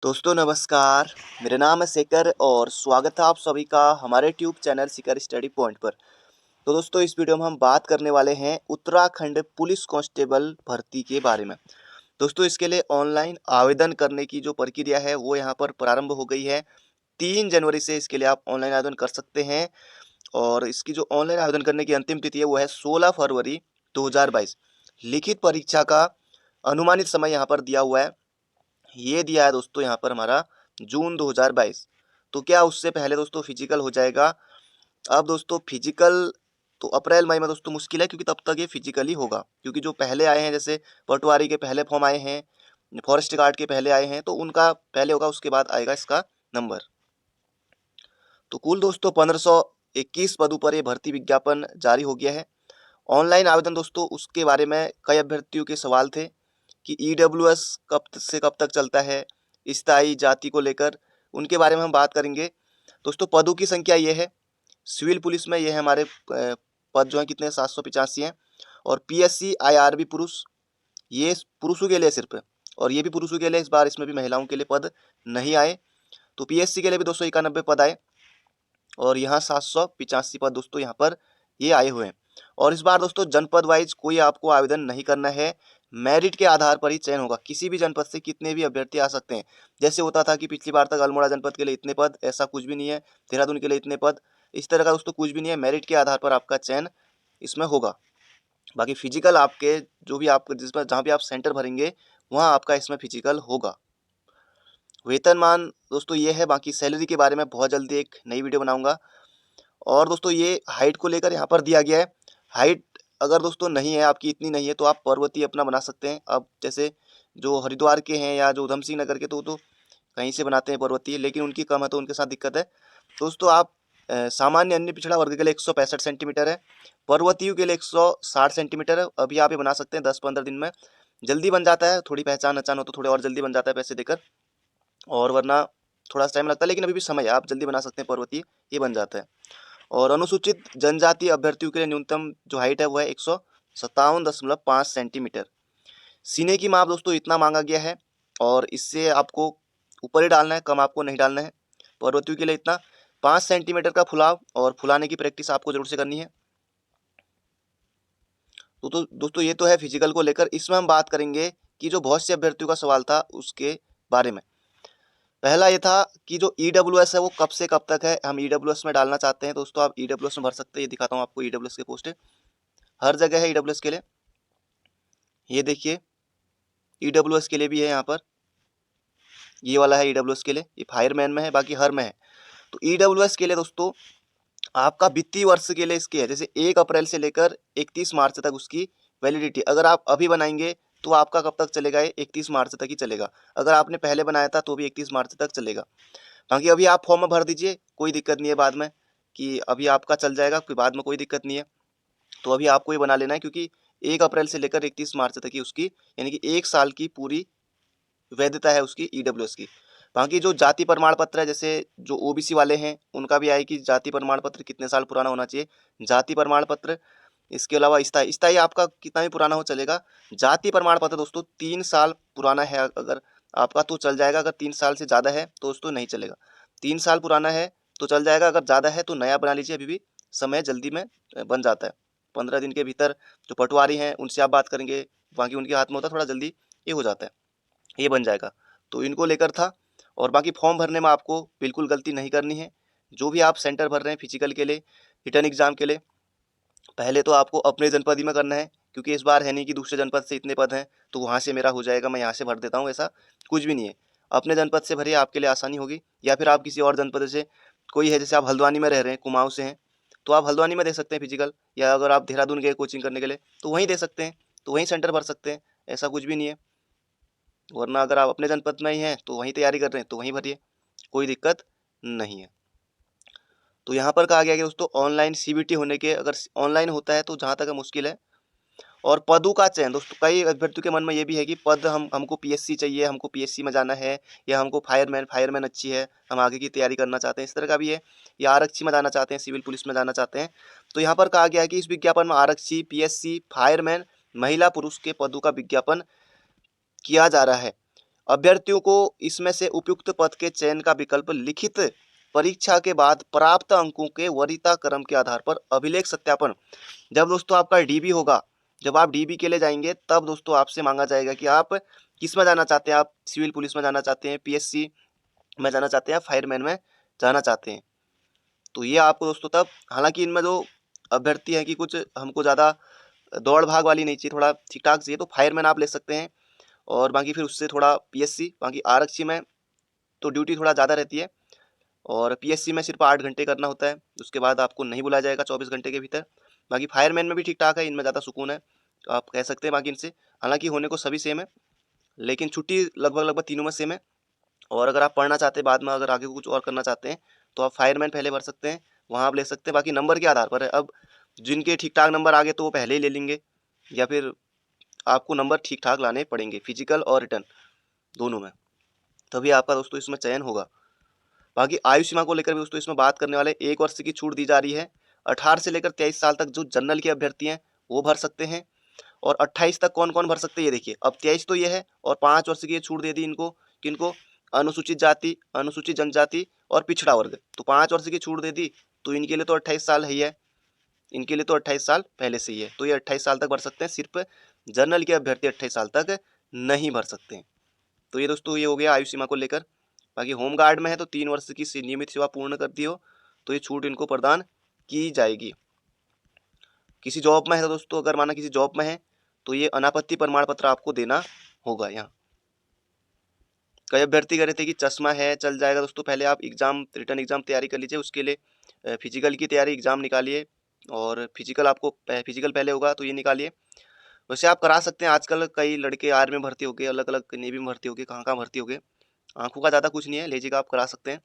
दोस्तों नमस्कार। मेरा नाम है शेखर और स्वागत है आप सभी का हमारे tube channel Shekhar study point पर। तो दोस्तों इस वीडियो में हम बात करने वाले हैं उत्तराखंड पुलिस कांस्टेबल भर्ती के बारे में। दोस्तों इसके लिए ऑनलाइन आवेदन करने की जो प्रक्रिया है वो यहाँ पर प्रारंभ हो गई है। 3 जनवरी से इसके लिए आप ऑनलाइन आवेदन कर सकते हैं और इसकी जो ऑनलाइन आवेदन करने की अंतिम तिथि है वो है 16 फरवरी 2022। लिखित परीक्षा का अनुमानित समय यहाँ पर दिया हुआ है, ये दिया है दोस्तों यहाँ पर हमारा जून 2022। तो क्या उससे पहले दोस्तों फिजिकल हो जाएगा? अब दोस्तों फिजिकल तो अप्रैल मई में दोस्तों मुश्किल है, क्योंकि तब तक ये फिजिकल ही होगा, क्योंकि जो पहले आए हैं जैसे पटवारी के पहले फॉर्म आए हैं, फॉरेस्ट गार्ड के पहले आए हैं, तो उनका पहले होगा, उसके बाद आएगा इसका नंबर। तो कुल दोस्तों 1521 पदों पर ये भर्ती विज्ञापन जारी हो गया है। ऑनलाइन आवेदन दोस्तों उसके बारे में कई अभ्यर्थियों के सवाल थे कि ईडब्ल्यूएस कब से कब तक चलता है, स्थायी जाति को लेकर उनके बारे में हम बात करेंगे। दोस्तों पदों की संख्या ये है, सिविल पुलिस में ये है हमारे पद जो है कितने 785 हैं, और पीएससी आईआरबी पुरुष, ये पुरुषों के लिए सिर्फ, और ये भी पुरुषों के लिए, इस बार इसमें भी महिलाओं के लिए पद नहीं आए। तो पीएससी के लिए भी 291 पद आए और यहाँ 785 पद दोस्तों यहाँ पर ये आए हुए हैं। और इस बार दोस्तों जनपद वाइज कोई आपको आवेदन नहीं करना है, मेरिट के आधार पर ही चयन होगा। किसी भी जनपद से कितने भी अभ्यर्थी आ सकते हैं। जैसे होता था कि पिछली बार तक अल्मोड़ा जनपद के लिए इतने पद, ऐसा कुछ भी नहीं है। देहरादून के लिए इतने पद, इस तरह का दोस्तों कुछ भी नहीं है। मेरिट के आधार पर आपका चयन इसमें होगा। बाकी फिजिकल आपके जो भी आप जिस पर जहाँ भी आप सेंटर भरेंगे वहाँ आपका इसमें फिजिकल होगा। वेतनमान दोस्तों ये है। बाकी सैलरी के बारे में बहुत जल्दी एक नई वीडियो बनाऊंगा। और दोस्तों ये हाइट को लेकर यहाँ पर दिया गया है। हाइट अगर दोस्तों नहीं है, आपकी इतनी नहीं है, तो आप पर्वतीय अपना बना सकते हैं। अब जैसे जो हरिद्वार के हैं या जो उधम सिंह नगर के, तो कहीं से बनाते हैं पर्वतीय, लेकिन उनकी कम है तो उनके साथ दिक्कत है। दोस्तों आप सामान्य अन्य पिछड़ा वर्ग के लिए 165 सेंटीमीटर है, पर्वतीय के लिए 160 सेंटीमीटर है। अभी आप ये बना सकते हैं 10-15 दिन में, जल्दी बन जाता है। थोड़ी पहचान अचान हो तो थोड़े और जल्दी बन जाता है पैसे देकर, और वरना थोड़ा सा टाइम लगता है, लेकिन अभी भी समय है, आप जल्दी बना सकते हैं। पर्वतीय ये बन जाता है। और अनुसूचित जनजाति अभ्यर्थियों के लिए न्यूनतम जो हाइट है वो है 157.5 सेंटीमीटर। सीने की माप दोस्तों इतना मांगा गया है और इससे आपको ऊपर ही डालना है, कम आपको नहीं डालना है। पर्वतियों के लिए इतना 5 सेंटीमीटर का फुलाव, और फुलाने की प्रैक्टिस आपको जरूर से करनी है। तो दोस्तों ये तो है फिजिकल को लेकर। इसमें हम बात करेंगे कि जो बहुत से अभ्यर्थियों का सवाल था उसके बारे में। पहला ये था कि जो ईडब्ल्यूएस है वो कब से कब तक है, हम ईडब्ल्यूएस में डालना चाहते हैं। दोस्तों आप ईडब्ल्यूएस में भर सकते हैं। ये दिखाता हूँ आपको ईडब्ल्यूएस के पोस्ट हर जगह है ईडब्ल्यूएस के लिए। ये देखिए ईडब्ल्यूएस के लिए भी है यहाँ पर, ये वाला है ईडब्ल्यूएस के लिए, ये फायरमैन में है, बाकी हर में है। तो ईडब्ल्यूएस के लिए दोस्तों आपका वित्तीय वर्ष के लिए इसकी है, जैसे 1 अप्रैल से लेकर 31 मार्च तक उसकी वैलिडिटी। अगर आप अभी बनाएंगे तो आपका कब तक चलेगा? ये 31 मार्च तक ही चलेगा। अगर आपने पहले बनाया था तो भी 31 मार्च तक चलेगा। बाकी अभी आप फॉर्म भर दीजिए, कोई दिक्कत नहीं है बाद में, कि अभी आपका चल जाएगा, कोई बाद में कोई दिक्कत नहीं है। तो अभी आपको ये बना लेना है, क्योंकि 1 अप्रैल से लेकर 31 मार्च तक की उसकी, यानी कि 1 साल की पूरी वैधता है उसकी ईडब्ल्यूएस की। बाकी जो जाति प्रमाण पत्र है, जैसे जो ओबीसी वाले हैं उनका भी आए कि जाति प्रमाण पत्र कितने साल पुराना होना चाहिए, जाति प्रमाण पत्र। इसके अलावा स्थायी स्थायी आपका कितना भी पुराना हो चलेगा। जाति प्रमाण पत्र दोस्तों 3 साल पुराना है अगर आपका तो चल जाएगा, अगर 3 साल से ज़्यादा है तो दोस्तों नहीं चलेगा। 3 साल पुराना है तो चल जाएगा, अगर ज़्यादा है तो नया बना लीजिए, अभी भी समय जल्दी में बन जाता है। 15 दिन के भीतर जो पटवारी हैं उनसे आप बात करेंगे, बाकी उनके हाथ में होता है, थोड़ा जल्दी ये हो जाता है, ये बन जाएगा। तो इनको लेकर था। और बाकी फॉर्म भरने में आपको बिल्कुल गलती नहीं करनी है। जो भी आप सेंटर भर रहे हैं फिजिकल के लिए, रिटर्न एग्जाम के लिए, पहले तो आपको अपने जनपद ही में करना है, क्योंकि इस बार है नहीं कि दूसरे जनपद से इतने पद हैं तो वहाँ से मेरा हो जाएगा, मैं यहाँ से भर देता हूँ, ऐसा कुछ भी नहीं है। अपने जनपद से भरिए, आपके लिए आसानी होगी। या फिर आप किसी और जनपद से, कोई है जैसे आप हल्द्वानी में रह रहे हैं, कुमाऊँ से हैं, तो आप हल्द्वानी में दे सकते हैं फिजिकल। या अगर आप देहरादून गए कोचिंग करने के लिए तो वहीं दे सकते हैं, तो वहीं सेंटर भर सकते हैं, ऐसा कुछ भी नहीं है। वरना अगर आप अपने जनपद में ही हैं तो वहीं तैयारी कर रहे हैं तो वहीं भरिए, कोई दिक्कत नहीं है। तो यहाँ पर कहा गया कि दोस्तों ऑनलाइन सीबीटी होने के, अगर ऑनलाइन होता है तो जहाँ तक है मुश्किल है। और पदों का चयन दोस्तों, कई अभ्यर्थियों के मन में ये भी है कि पद हमको पीएससी चाहिए, हमको पीएससी में जाना है, या हमको फायरमैन फायरमैन अच्छी है, हम आगे की तैयारी करना चाहते हैं, इस तरह का भी है। या आरक्षी में जाना चाहते हैं, सिविल पुलिस में जाना चाहते हैं। तो यहाँ पर कहा गया है कि इस विज्ञापन में आरक्षी, पीएससी, फायरमैन, महिला पुरुष के पदों का विज्ञापन किया जा रहा है। अभ्यर्थियों को इसमें से उपयुक्त पद के चयन का विकल्प लिखित परीक्षा के बाद प्राप्त अंकों के वरीयता क्रम के आधार पर अभिलेख सत्यापन। जब दोस्तों आपका डीबी होगा, जब आप डीबी के लिए जाएंगे तब दोस्तों आपसे मांगा जाएगा कि आप किस में जाना चाहते हैं, आप सिविल पुलिस में जाना चाहते हैं, पीएससी में जाना चाहते हैं, फायरमैन में जाना चाहते हैं। तो ये आपको दोस्तों तब, हालांकि इनमें जो अभ्यर्थी हैं कि कुछ हमको ज़्यादा दौड़ भाग वाली नहीं चाहिए, थोड़ा ठीक ठाक चाहिए, तो फायरमैन आप ले सकते हैं। और बाकी फिर उससे थोड़ा पीएससी, बाकी आरक्षी में तो ड्यूटी थोड़ा ज़्यादा रहती है और पीएससी में सिर्फ 8 घंटे करना होता है, उसके बाद आपको नहीं बुलाया जाएगा 24 घंटे के भीतर। बाकी फायरमैन में भी ठीक ठाक है, इनमें ज़्यादा सुकून है, तो आप कह सकते हैं बाकी इनसे, हालांकि होने को सभी सेम है लेकिन छुट्टी लगभग लगभग तीनों में सेम है। और अगर आप पढ़ना चाहते हैं बाद में, अगर आगे कुछ और करना चाहते हैं तो आप फायरमैन पहले भर सकते हैं, वहाँ आप ले सकते हैं, बाकी नंबर के आधार पर है। अब जिनके ठीक ठाक नंबर आ गए तो वो पहले ही ले लेंगे, या फिर आपको नंबर ठीक ठाक लाने पड़ेंगे फिजिकल और रिटर्न दोनों में, तभी आपका दोस्तों इसमें चयन होगा। बाकी आयु सीमा को लेकर भी दोस्तों इसमें बात करने वाले, 1 वर्ष की छूट दी जा रही है। 18 से लेकर 23 साल तक जो जनरल के अभ्यर्थी हैं वो भर सकते हैं, और 28 तक कौन कौन भर सकते हैं ये देखिए। अब 23 तो ये है, और 5 वर्ष की ये छूट दे दी इनको, किनको, अनुसूचित जाति, अनुसूचित जनजाति और पिछड़ा वर्ग। तो 5 वर्ष की छूट दे दी, तो इनके लिए तो 28 साल ही है, इनके लिए तो 28 साल पहले से ही है, तो ये 28 साल तक भर सकते हैं। सिर्फ जनरल के अभ्यर्थी 28 साल तक नहीं भर सकते हैं। तो ये दोस्तों ये हो गया आयु सीमा को लेकर। बाकी होमगार्ड में है तो 3 वर्ष की नियमित सेवा पूर्ण कर दी हो तो ये छूट इनको प्रदान की जाएगी। किसी जॉब में है तो दोस्तों, अगर माना किसी जॉब में है तो ये अनापत्ति प्रमाण पत्र आपको देना होगा। यहाँ कई अभ्यर्थी कह रहे थे कि चश्मा है चल जाएगा। दोस्तों पहले आप एग्जाम, रिटर्न एग्जाम तैयारी कर लीजिए, उसके लिए फिजिकल की तैयारी, एग्जाम निकालिए, और फिजिकल आपको फिजिकल पहले होगा तो ये निकालिए। वैसे आप करा सकते हैं, आजकल कई लड़के आर्मी में भर्ती हो गए, अलग अलग नेवी में भर्ती हो गए, कहाँ कहाँ भर्ती हो गए। आंखों का ज़्यादा कुछ नहीं है, लेजिक आप करा सकते हैं,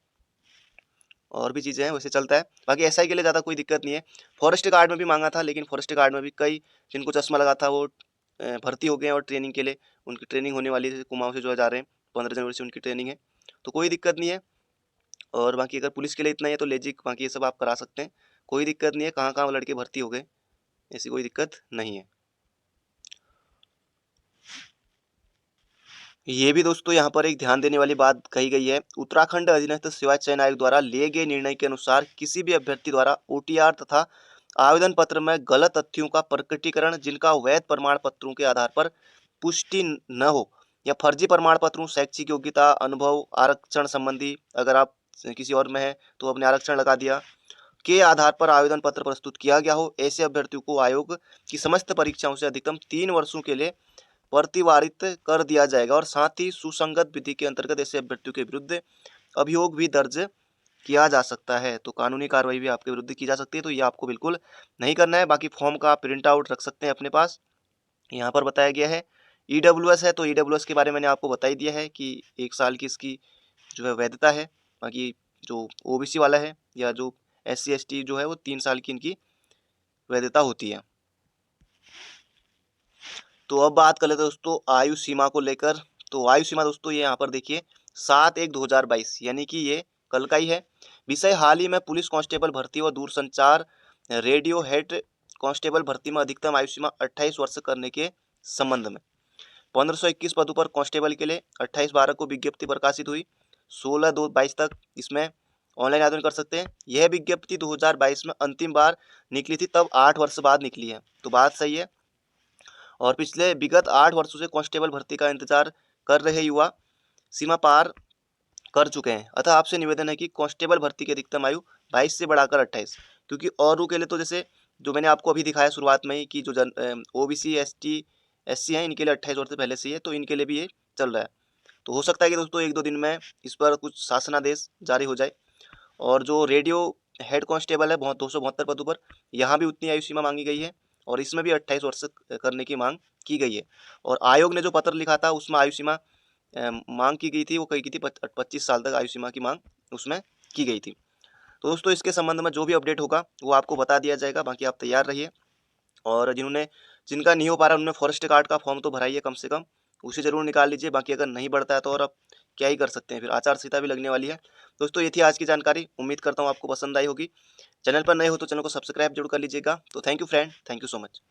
और भी चीज़ें हैं, वैसे चलता है। बाकी एसआई के लिए ज़्यादा कोई दिक्कत नहीं है। फॉरेस्ट गार्ड में भी मांगा था, लेकिन फॉरेस्ट गार्ड में भी कई जिनको चश्मा लगा था वो भर्ती हो गए हैं, और ट्रेनिंग के लिए उनकी ट्रेनिंग होने वाली है, कुमाऊँ से जो जा रहे हैं 15 जनवरी से उनकी ट्रेनिंग है, तो कोई दिक्कत नहीं है। और बाकी अगर पुलिस के लिए इतना ही है तो लेजिक, बाकी ये सब आप करा सकते हैं, कोई दिक्कत नहीं है। कहाँ कहाँ लड़के भर्ती हो गए, ऐसी कोई दिक्कत नहीं है। ये भी दोस्तों यहाँ पर एक ध्यान देने वाली बात कही गई है, उत्तराखंड अधीनस्थ सेवा चयन आयोग द्वारा लिए गए निर्णय के अनुसार किसी भी अभ्यर्थी द्वारा ओटीआर तथा आवेदन पत्र में गलत तथ्यों का प्रकटीकरण जिनका वैध प्रमाण पत्रों के आधार पर पुष्टि न हो, या फर्जी प्रमाण पत्रों, शैक्षिक योग्यता, अनुभव, आरक्षण संबंधी, अगर आप किसी और में है तो अपने आरक्षण लगा दिया, के आधार पर आवेदन पत्र प्रस्तुत किया गया हो, ऐसे अभ्यर्थियों को आयोग की समस्त परीक्षाओं से अधिकतम 3 वर्षों के लिए प्रतिवारित कर दिया जाएगा, और साथ ही सुसंगत विधि के अंतर्गत ऐसे अभ्यर्थियों के विरुद्ध अभियोग भी दर्ज किया जा सकता है, तो कानूनी कार्रवाई भी आपके विरुद्ध की जा सकती है। तो ये आपको बिल्कुल नहीं करना है। बाकी फॉर्म का प्रिंट आउट रख सकते हैं अपने पास, यहाँ पर बताया गया है। ईडब्ल्यूएस है तो ईडब्ल्यूएस के बारे में मैंने आपको बता ही दिया है कि 1 साल की इसकी जो है वैधता है। बाकी जो ओबीसी वाला है या जो SC ST जो है वो 3 साल की इनकी वैधता होती है। तो अब बात कर लेते हैं दोस्तों आयु सीमा को लेकर। तो आयु सीमा दोस्तों ये यहाँ पर देखिए 7/1/2022, यानी कि ये कल का ही है। विषय हाल ही में पुलिस कांस्टेबल भर्ती व दूरसंचार रेडियो हेड कांस्टेबल भर्ती में अधिकतम आयु सीमा 28 वर्ष करने के संबंध में 1521 पदों पर कांस्टेबल के लिए 28/12 को विज्ञप्ति प्रकाशित हुई। 16/2/22 तक इसमें ऑनलाइन आवेदन कर सकते हैं। यह विज्ञप्ति 2022 में अंतिम बार निकली थी, तब 8 वर्ष बाद निकली है, तो बात सही है। और पिछले विगत 8 वर्षों से कांस्टेबल भर्ती का इंतजार कर रहे युवा सीमा पार कर चुके हैं, अतः आपसे निवेदन है कि कांस्टेबल भर्ती की अधिकतम आयु 22 से बढ़ाकर 28, क्योंकि औरों के लिए तो जैसे जो मैंने आपको अभी दिखाया शुरुआत में ही कि जो OBC ST SC हैं इनके लिए 28 वर्ष से पहले से ही है, तो इनके लिए भी ये चल रहा है। तो हो सकता है कि दोस्तों 1-2 दिन में इस पर कुछ शासनादेश जारी हो जाए। और जो रेडियो हेड कांस्टेबल है 272 पदों पर, यहाँ भी उतनी आयु सीमा मांगी गई है, और इसमें भी 28 वर्ष करने की मांग की गई है। और आयोग ने जो पत्र लिखा था उसमें आयु सीमा मांग की गई थी, वो कही की थी 25 साल तक आयु सीमा की मांग उसमें की गई थी। तो दोस्तों इसके संबंध में जो भी अपडेट होगा वो आपको बता दिया जाएगा। बाकी आप तैयार रहिए, और जिनका नहीं हो पा रहा उन्होंने फॉरेस्ट गार्ड का फॉर्म तो भरा ही है, कम से कम उसे ज़रूर निकाल लीजिए। बाकी अगर नहीं बढ़ता है तो और अब क्या ही कर सकते हैं, फिर आचार संहिता भी लगने वाली है। दोस्तों ये थी आज की जानकारी, उम्मीद करता हूँ आपको पसंद आई होगी। चैनल पर नए हो तो चैनल को सब्सक्राइब जरूर कर लीजिएगा। तो thank you friend, thank you so much.